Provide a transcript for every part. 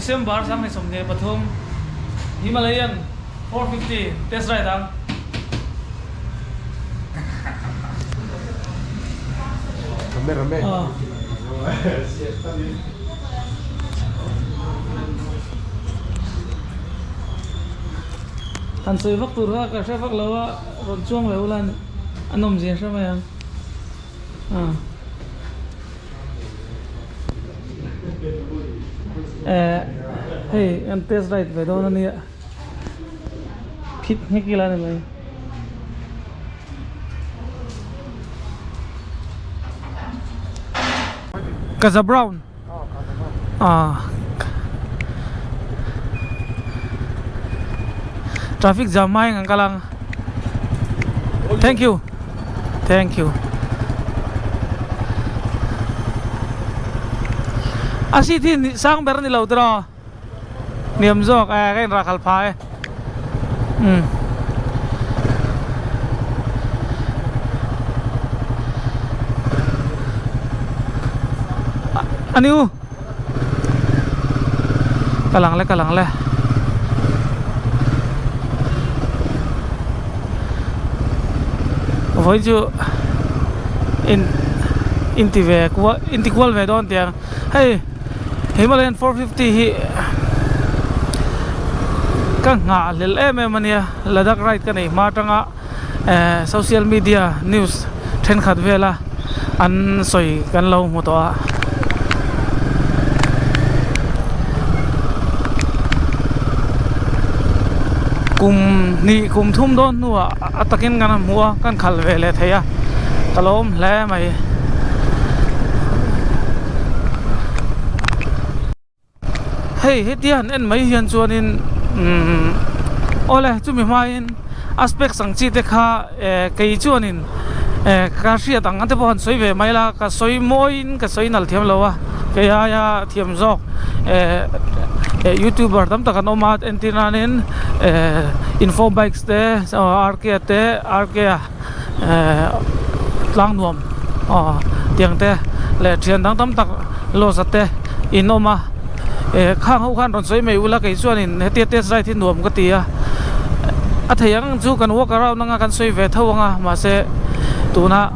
December sang này somne pathum Himalayan 450 test ride ang Rame. Tan soi vak tur ha ka sa vak lawa ron chuang le ulan anom je sa mayang hey an test ride ve do na ni phit he kila ne mai Kaza Brown. Traffic jam mai ngang kalang. Thank you. Asi thi sang ber ni lo tra. Niam jok cái ra khal phai. Aniu kalang le với chú inti về qua inti qual về đón tiếng hey Himalayan 450 hi các ngã lel em mania ladak ride cái này mà tanga social media news trên khát về là ăn soiกันlâu một toa kum thum don nuwa atakin ngana muwa kan khalve le theya talom le mai hey hetian en mai hian chuanin ole chumi main aspect sangchi te kha kei chuanin ka ria tang ante pon soi ve mai la ka soi moin ka soi nal thiam lowa ke ya thiam jok YouTuber tam takan omat entinanin info bikes te RK lang nuam tiang te le thian dang tam tak lo sate inoma khang ho khan ron soi mai ula kai chuanin heti te sai thi nuam ka tia a theyang chu kan walk around nga kan soi ve thawanga ma se tuna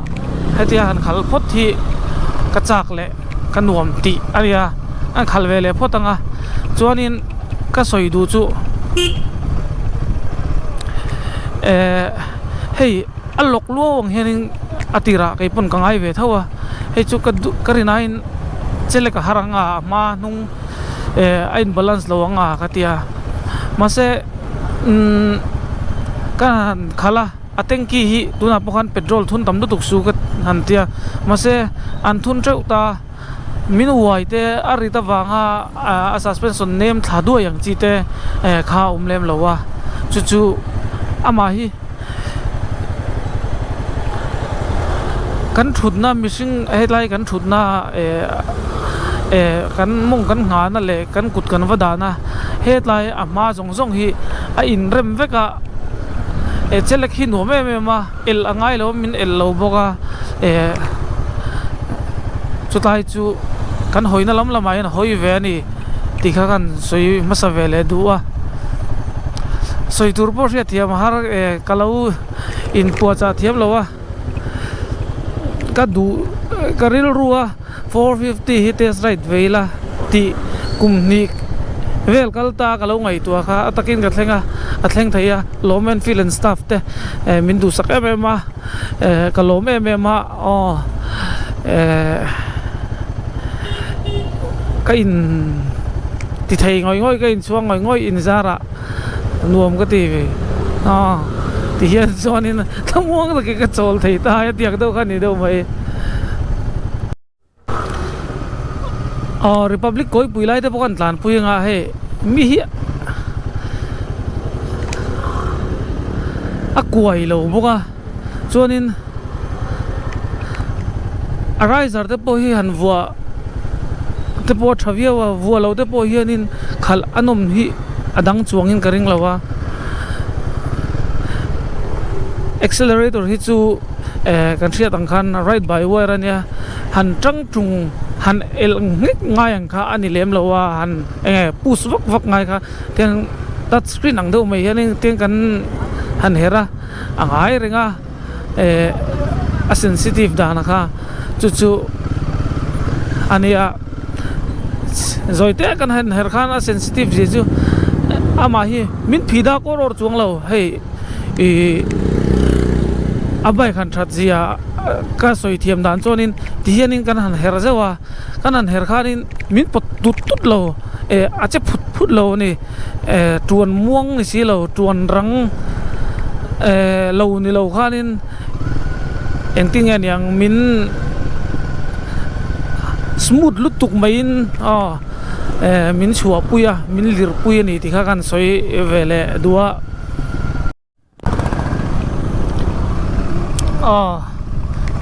heti han khal phot thi ka chak le kan nuam ti aria an khal ve le photanga chuanin ka soi du chu hey alok luang hianin atira kai pun kangai ve thawa he chu ka rinain chele ka haranga ma nung ain balance lawanga katia mase kan khala atengki hi tuna pokhan petrol thun tam du tuk su ka hantia mase an thun treuta minuai te arita wanga a suspension name thadu yang chi te kha umlem lowa chu ama hi kan thutna missing headline kan thutna kan mong kan nga na le kan kut kan wadana headline ama jong hi a in rem veka chelek hi no me ma el angai lo min el lo boka chutai chu kan hoina lam lamai na hoi ve ni tikha kan soi masa vele duwa soi turbo ria thiam har kalau in puacha thiam lowa ka du karil ruwa 450 hi test ride veila ti kumni vel kalta kalau ngai tua kha atakin ka thlenga athleng thaya lomen feel and stuff te min du sak em ma kalom em ma cái in thì thầy ngồi cái in xuống ngồi in ra ra nuông cái gì vậy thì hiện cho nên không muốn là cái chول thầy ta tiệc đâu khăn gì đâu vậy Republic coi bùi lại thì bốc ăn tàn bùi ngà hay mi hi quậy lâu bốc à cho nên Arizer thì bùi hẳn vua te po thavia wa vua lo te po hianin khal anom hi adang chuangin karing lawa accelerator hi chu kan sia tang khan right by way rania han tang tung han el ngik ngai ang kha ani lem lowa han pus vak vak ngai kha tiang touch screen ang do mai hian tiang kan han hera angai renga a sensitive dana kha chu ania zoite kan han her khan a sensitive je chu ama hi min phida koror chung lo hei abai khan that zia ka soi thiam dan chonin tianin kan han her zawa kan han her khanin min pot tut lo ache phut lo ni tuan muang ni si lo tuan rang lo ni lo khanin engting an yang min smooth lutuk main min chua puya min lir puya ni ti kha kan soi vele dua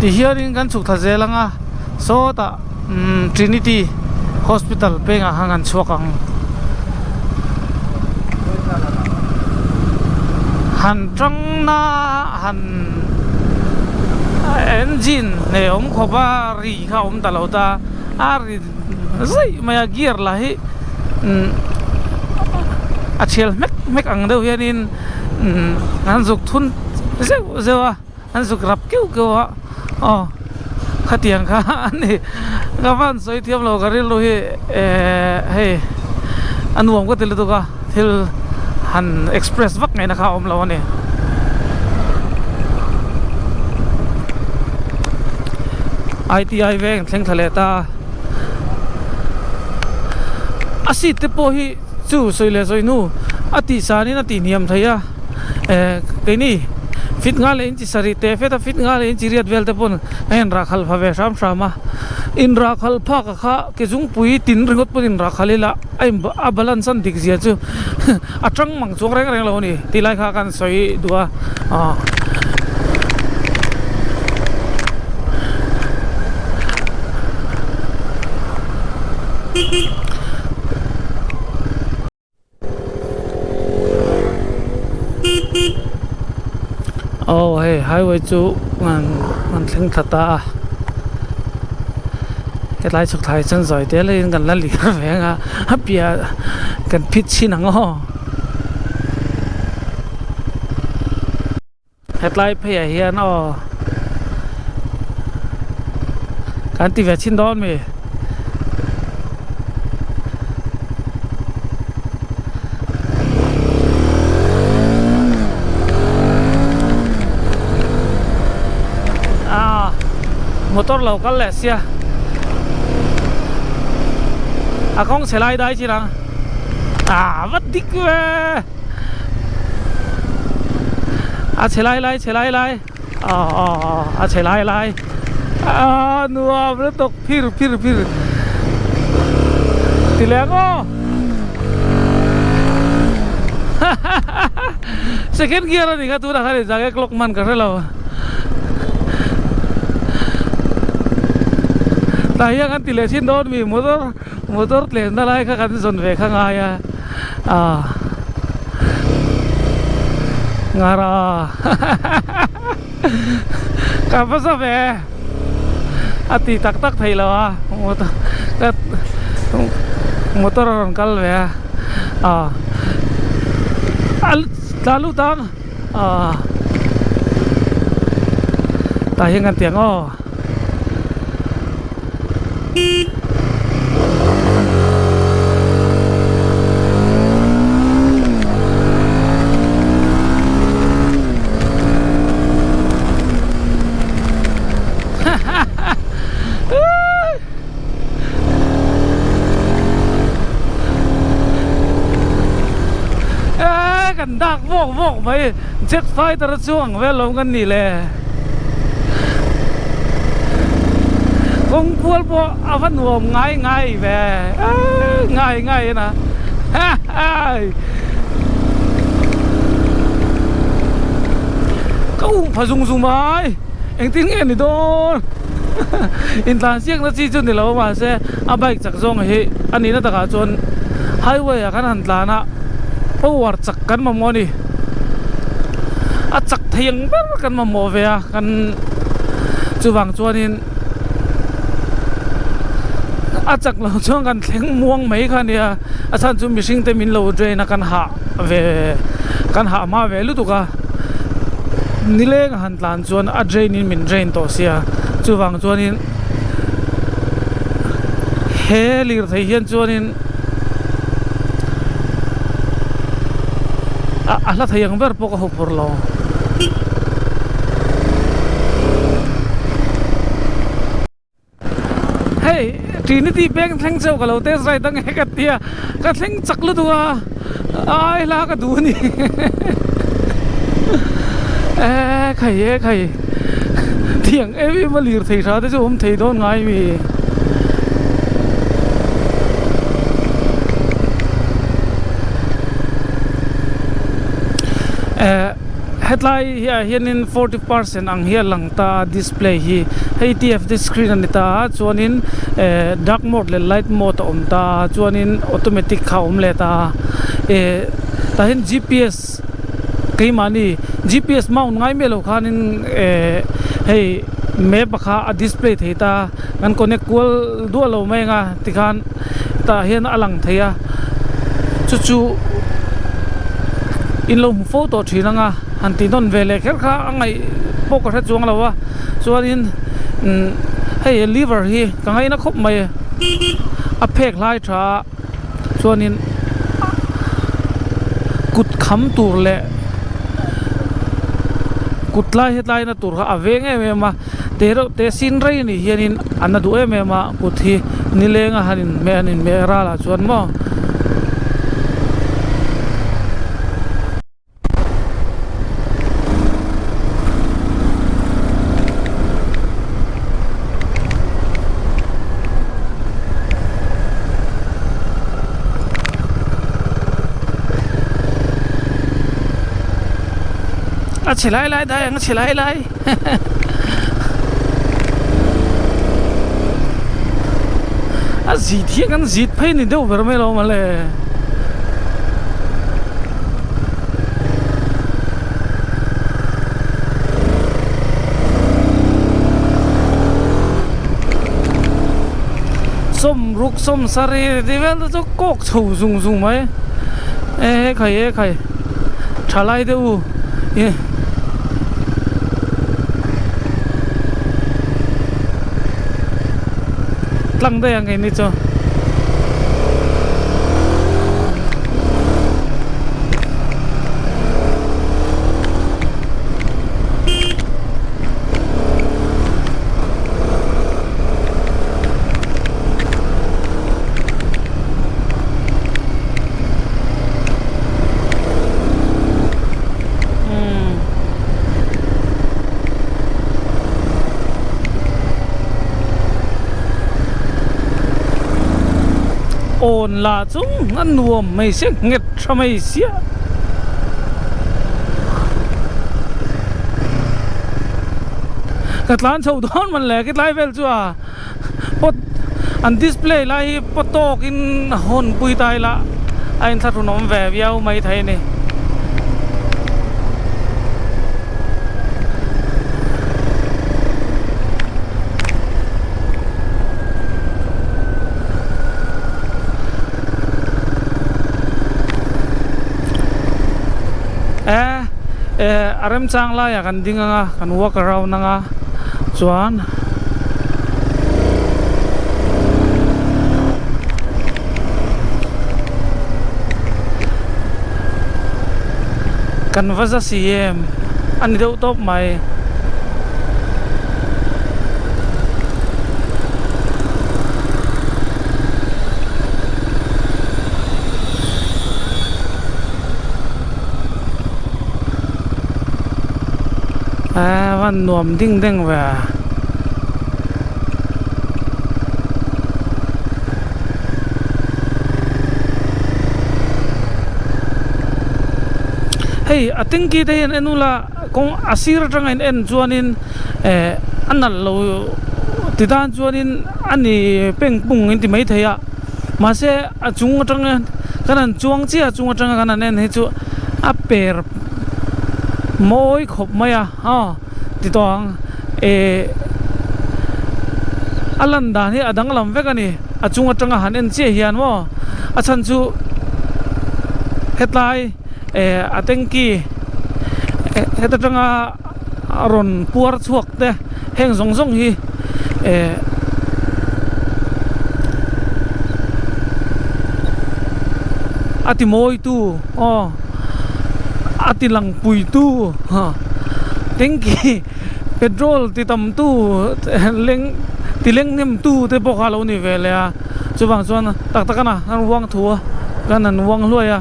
ti hearing kan chuk tha zelanga so ta Trinity Hospital penga hangan chuakang han trăng na han engine ne om khoba ri kha om talauta ari zai maya gear la hi a chel mek ang deuh hianin an zuk thun zewa an zuk rap kiu kiwa khatiang kha ani gavan soi thiam lo garil lo hi he anuam ko tel to ka thil han express vak ngai na kha om lo ani ITI veng thleng thale ta asi te po hi chu soile soinu ati sani na ti niam thaya ke ni fit nga le inchi sari te feta fit nga le inchi riat vel te pon en rakhal phave sam sama in rakhal pha ka kha ke jung pui tin ringot pon in rakhalila aim abalan san dik zia chu atang mang chung reng reng lo ni tilai kha kan soi dua hey highway chu man thling thata cái lái chụp thái chân rồi thế lên gần là liệt về nga hấp bia gần pit chi nắng ho headlight phải hiện cái ti về chín đón mi motor lâu cái lẹ xia con xe lai đây chứ nào vất đích về xe lai xe lai nua rất tốt pir thì lẽ ngô second gear này cái tu đã khai ra cái clock man cái lâu tahiya kan tile sin don mi motor tlen da lai kha kan zon ve kha nga ya ngara ka pa sa ve ati tak thai lo motor ron kal ve lalu tang tahiya kan tiangกันดักวอกไปเช็คไฟตระช่วงเวลาลงกันนี่แหละคงควรพอเอาพันหัวง่ายแหวง่ายนะก็พะซุงไม้เอ็งติ้งเอ็นนี่โดนอินทานเสียงนั่นจีจุนนี่เราว่าเสียอาไปจากซองเฮอันนี้น่าตะกาจนไฮเวย์กันหันตานะเพราะว่าจักกันมาโมนี่จักเทียงกันมาโมเวียกัน chu wang chuanin a chak lo chuang kan thleng muang mai kha nia a chan chu mihring te min lo drain a kan ha ve kan ha ma ve lu tu ka nileng han tlan chuan a drain in min drain to sia chu wang chuanin he lir thei hian chuanin a hla theiang ber pawh ka ho phur lo hey Trinity Bank thleng cheu ka lo te sai tang he ka tia ka thleng chak lu tu ai la ka du ni khai thiang evi ma lir thei sa te chu hom thei don ngai mi headline here hianin 40% ang hian lang ta display hi hei TFT screen ani ta chuanin dark mode le light mode om ta chuanin automatic kha om le ta ta hin GPS kai mani GPS mount ngai me lo khanin hei map kha a display thei ta kan connect kul du lo mai nga tikhan ta hian alang theia chu in lo photo thina nga han ti non vele kher kha angai pok ka chuang lo wa chuanin hei liver hi ka ngai na khop mai a phek lai tha chuanin kut kham tur le kut lai hetlai na tur ha aveng em ma te sin rei ni hianin anadu em ma kut hi nilenga hanin me anin me ra la chuan mo chỉ lại đây anh chỉ lại gì thiệt anh gì phải nên đâu vào mấy lâu mà lẽ xôm rục xôm sari thì vẫn là cốc sầu dùng mấy khai trả lại đâu lang đây ang ini cho ồn là chúng ăn nuông mày sẽ nghẹt cho mày xía cái lán sầu đón mình lẽ cái lái vel chưa pot an display lại pot to in hồn bùi tai la anh thật nó về video mày thấy này arem chang la ya kan dinga nga kan walk around na nga chuan kan vaza CM ani deuh top mai van nuam ding ding về hey ating ki đây enula kong asir tang en chuanin anal lo tidan chuanin ani peng pung in ti mai theya ma se achung tang kanan chuang chi achung tang kanan en he chu a per moi khop maya ha ti tong alan dan hi adang lam vek ani achunga tanga han en che hian mo a chan chu hetlai atengki heta tanga ron puar chuak te heng zong zong hi ati moi tu ati lang pui tu ha tengki petrol ti tam tu leng ti leng nem tu te pokha lo ni vele a chuwang chuan tak takana an wang thua kan an wang hluaya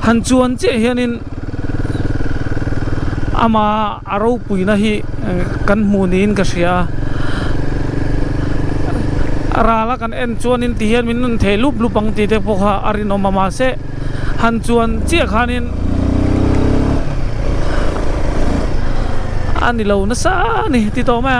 han chuan che hianin ama aro puina hi kan munin ka sia rala kan en chuanin ti hian min the lup lupang ti te pokha arin omama se han chuan che khanin ani lo na sa ni ti to ma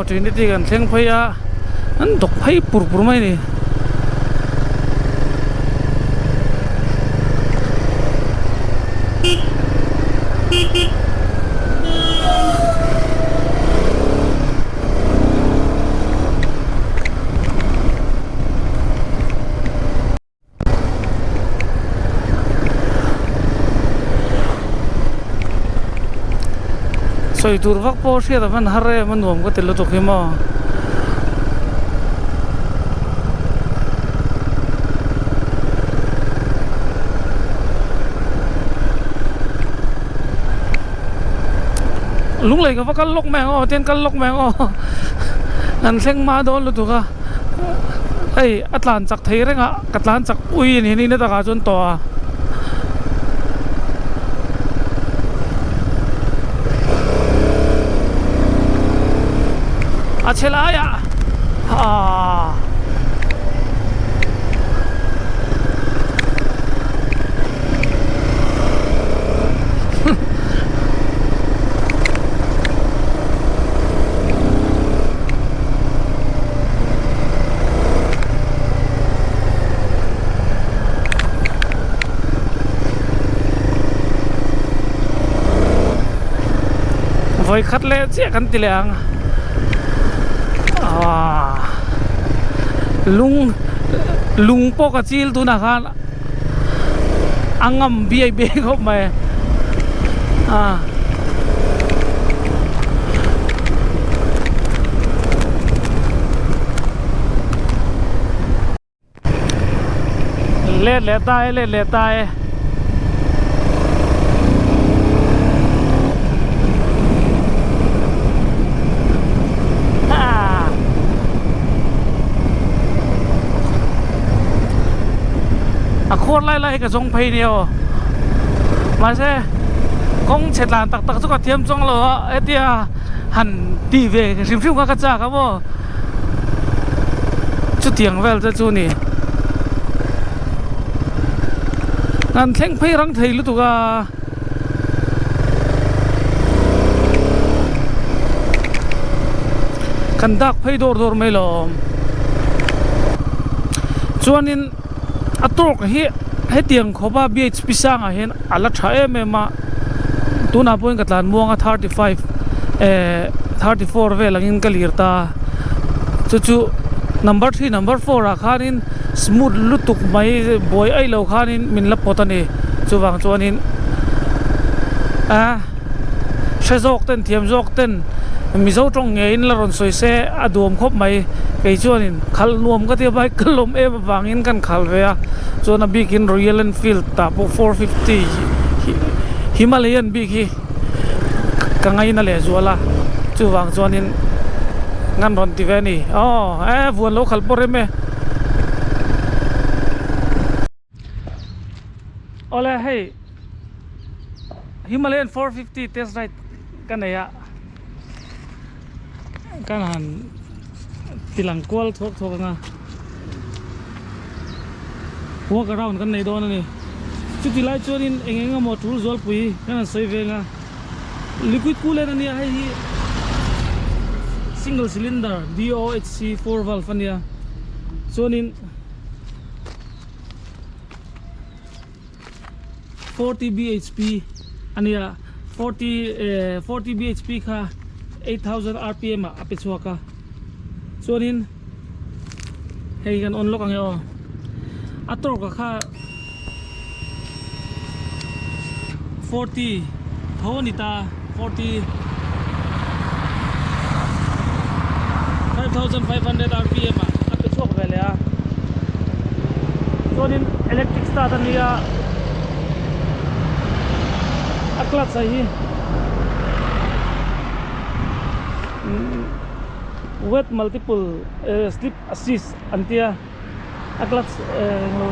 Trinity kan thleng phei a an dok phei pur pur mai ni soi tur vak po sia da van harre man nuam ko telo to khima lung lei ka vakal lok meng o ten kal lok meng o an thleng ma don lu tu ka ei atlan chak thei renga katlan chak ui ni ni na ta ka chon to a Achelaya voi khát lệ chia căn tì lẹng lung po ka chil tu na khan angam bi be khop mai ले लेता हैโคตรไล่กับจงเพย์เดียวมาใช่กงเฉดลานตักสุกเทียมจงเหรอไอเดียหันดีเวกริมๆก็กระจายครับว่าจุดเตียงเวลจะจูนี่งานแข่งเพย์รังไทยรู้ตัวกันดักเพย์โดดไม่หลอมจวนนี้อัตโตกให้เตียงขบ้าบีชพิสังเห็นอัลลัชเอเมมาตัวน่าพูดกันตานม่วง34เวลังอินกัลลิร์ตาจู่number 3 number 4ราคานินสมูทลุตุกไม่บอยไอเหล่าขานินมินลับปตันนี่จู่วางจวนนินใช้โจกเต้นเทียมโจกเต้นมีโจตรงเงินละรอนสวยเสอดวมครบไหมไก่จวนนินขัลนวมก็เทียบไปขัลลมวางอินกันขัลเวียจวนบิกิน Royal Enfield ตาพวก450 Himalayanบิกิกังไงนั่นแหละจวนละจู่วางจวนนินงานรอนตีเวนี่วัวโลขัลปอร์เม hey Himalayan 450 test ride kan ya kan han tilang kwal thok thok nga walk around kan nei don ni chu ti lai chorin engenga motor zol pui kan soi venga liquid cooler ani hai hi single cylinder DOHC 4 valve ania chonin 40 bhp ania 40 bhp kha 8000 rpm ape chuaka chonin hei kan on lock angyo ator ka kha 40 thonita 40 5500 rpm ape chuak vele a chonin electric start ania aklat sahi wet multiple slip assist antia aklat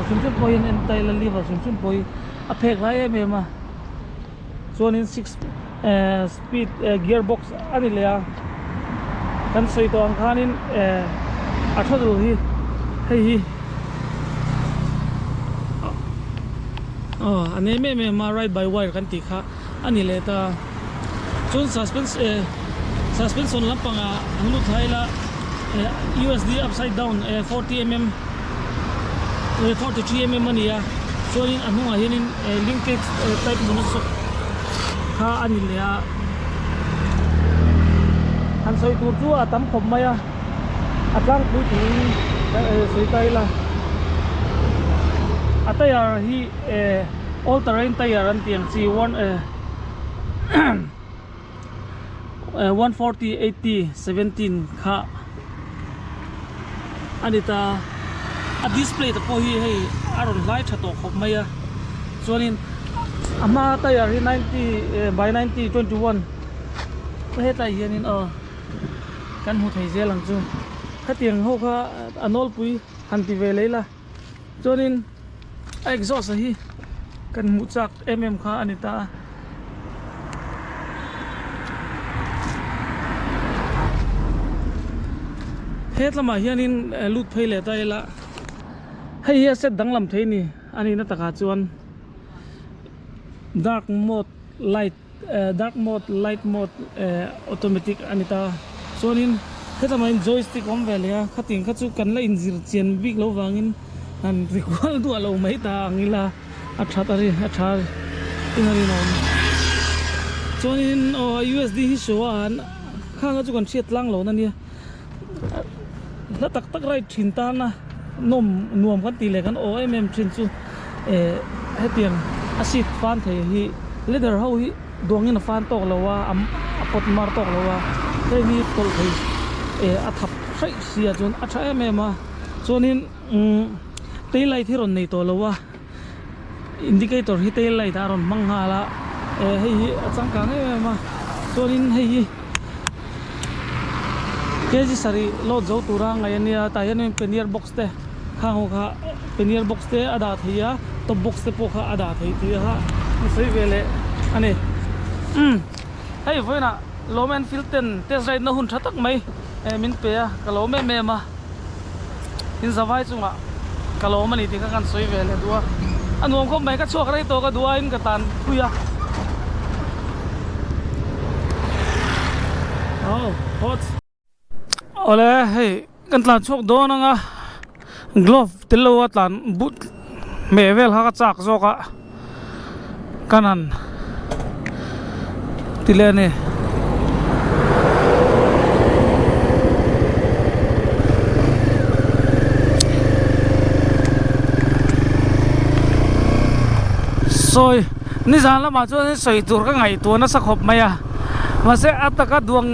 simsim point and tail lever simsim point aphek lai mema chonin 6 speed gearbox ani lea kan soi to ang khanin athadul hi hei ane me ma ride by wire kan ti kha ani le ta chun suspension lampanga anglu thaila USD upside down 40 mm 43 mm ania choin anunga hianin linkage type mono kha ani le a an soi tur chu atam khom maya atlang pui thi soi taila atayar hi all terrain tayar an tiang chi 140 80 17 kha anita a display ta po hi hei aron light tha to khop maya chonin ama tayar hi 90 by 90 21 he ta hianin kan hu thei zelang chu khatiang ho kha anol pui hanti ve leila chonin exhaust hi kan mu chak mm kha anita hetlama hianin lut phaile ta ela hei hi set danglam theini ani na taka chuan dark mode light mode automatic anita chonin hetlama in joystick om velia khating kha chu kan la injir chen big lo wangin an recall du alo mai ta angila athatari athar ingari non chonin USD hi showan khanga chu kan siat lang lo na ni la tak tak right thin ta na nuam kan ti le kan OMM thin chu hetiang asit fan the hi leather ho hi dongin fan tok lawa apot mar tok lawa he hi tol thei athap sai sia chun atha ma chonin tail light hi ron nei to lawa indicator hi tail light aron manghala hei hi achangkang ma chonin hei hi keji sari lo zo turang ngaya tayan premier box te khango kha premier box te ada thia top box te po kha ada thei ti ha sei vele ane hei voina lomen filten test ride na hun thatak mai min pe a kalo me ma in zawai chunga kalo mani ti kan soi vele duwa anuam khom mai ka chuak rai to ka duwa in ka tan puya hot ole hei kan tlan chok do na nga glove tilo atlan but mevel ha ka chak zoka kanan tilene soi ni zan la ma chu soi tur ka ngai tu na sa khop maya ma se ataka duang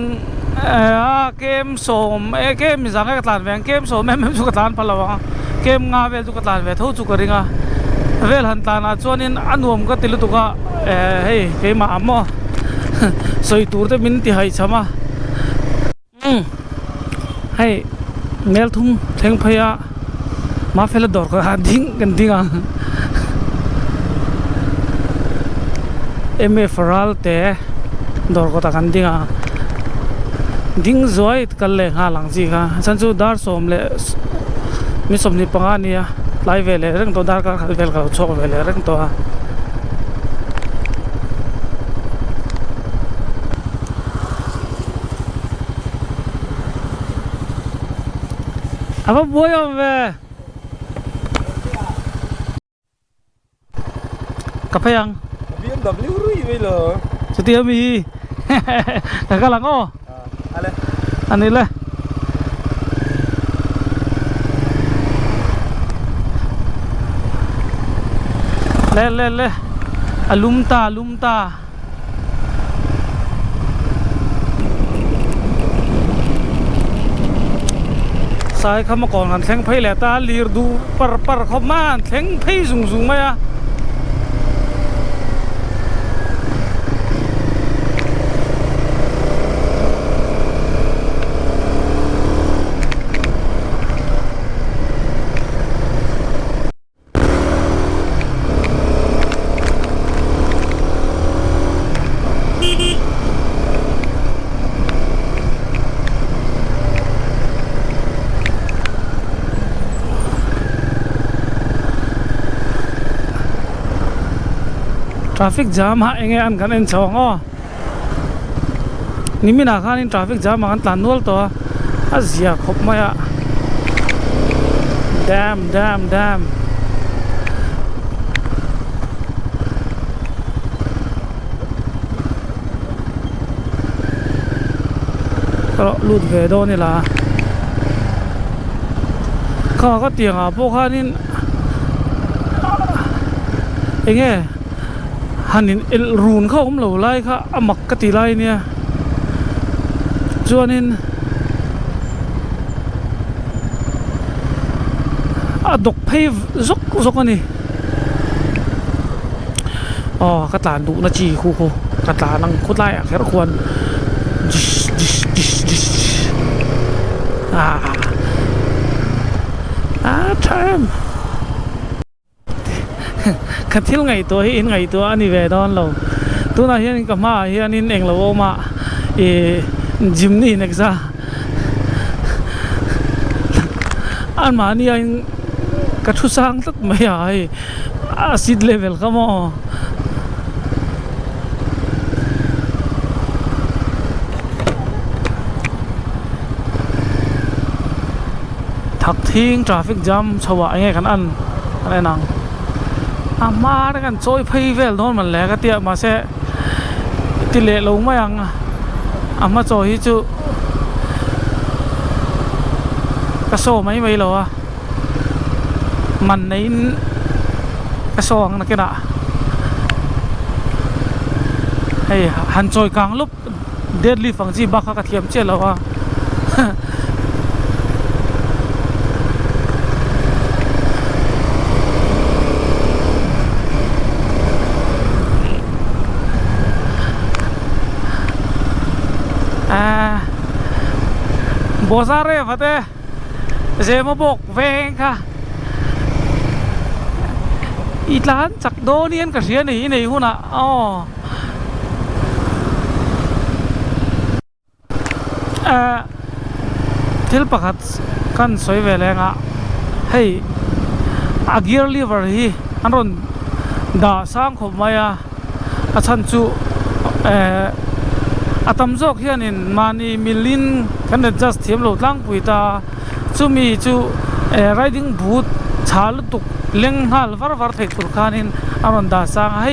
kem som kem mi zanga ka tlan veng kem som mem chu ka tlan phalawa kem nga vel chu ka tlan ve tho chu ka ringa vel han tana chuanin anuam ka tilu tuka hei ke ma amo soi tur te min ti hai chama hei mel thum theng phaya ma phela dor ka ding kan dinga eme faral te dor ko ta kan dinga ding zoi kal le nga lang ji kha chan chu dar som le mi som ni panga nia lai ve le reng to dar ka khal vel ka chok ve le reng to aba boyom ve kapayang BMW rui bây giờ. setia mi ka lang o Ale. anile le alumta sai kham kon han thleng phei le ta lir du par khom man thleng phei zung maya traffic jam ha enge an kan en chong o nimina khan in traffic jam an tlan nual to azia khop maya damnก็ลุดเวโดนี่ล่ะข้าก็เตียงอ่ะพวกข้านี่เองไงหันนินเอลรูนเข้าผมเหล่าไรค่ะอมักกติไรเนี่ยจวนนินดกเพย์ซกอันนี้อ๋อกระตาดุนะจีคู่กระตานังโคตรไล่อะแค่ควรทำคัดที่ไงตัวให้อินไงตัวอันนี้เวดอนเราตัวนั้นเฮียนกับมาเฮียนินเองเราเอามาจิมนี่นักซะอันมานี่ยังกระทุสังสักไม่ใช่อาซิดเลเวลก็มอทักทิ้งทราฟิกจัมชาวะไงกันอันอะไรนังมาด้วยกันโซ่เพย์เวลโน่นมันแหละก็เตี้ยมาเสะติเลลงมายังมาโซ่ฮิจูกระโซ่ไม่หรอมันในกระโซ่นักกีฬาเฮ้ยหันโซ่กลางลุบเดดลีฟังจีบักกระเทียมเจ้าแล้วว่าบอสอะไรฟะเต้เจมาบอกเวงค่ะอีหลานจากโดเนียนกับเสียหนีหุ่นอ่ะอ๋อทิลปะคัดกันสวยเวลงอ่ะเฮ้ยอากิร์ลีเวอร์ฮีอันรอนด่าสร้างขบมายาอาชันจูอาตมจอกเฮียนินมานีมิลินกันเดจัสเทียมโหลดล่างปุยตาจูมีจูriding bootชาลตุกเลี้ยงหัลฟาร์ฟาร์เทคตุรคานินอันนั้นด่าสร้างให้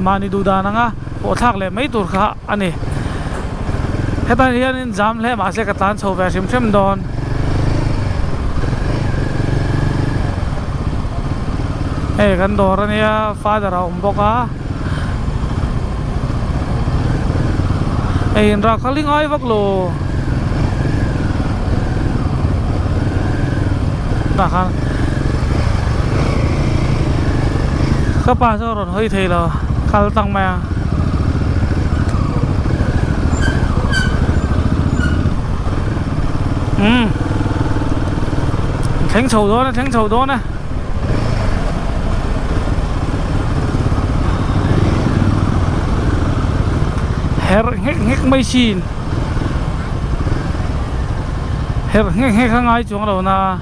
มานีดูดานังอ่ะโอทักเลยไม่ตุรคาอันนี้เหตุการณ์เฮียนินจามเลยมาเสกตันโชว์แบบชิมดอนกันดอร์เนี่ยฟ้าจะเราบอกอ่ะรักลิงไอ้วักโลนะครับก็ป้าเจ้ารถเฮ้ยเทเราคัลตังมาแข็งโฉดนะแข็งโฉดนะ her ngek ngek mai sin her ngek ngek ngai chung lo na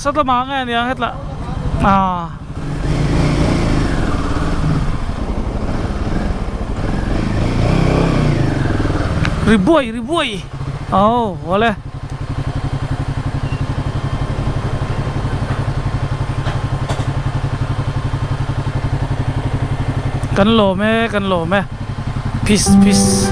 sa tama nga yan het la ribuy oh wala kan lo me peace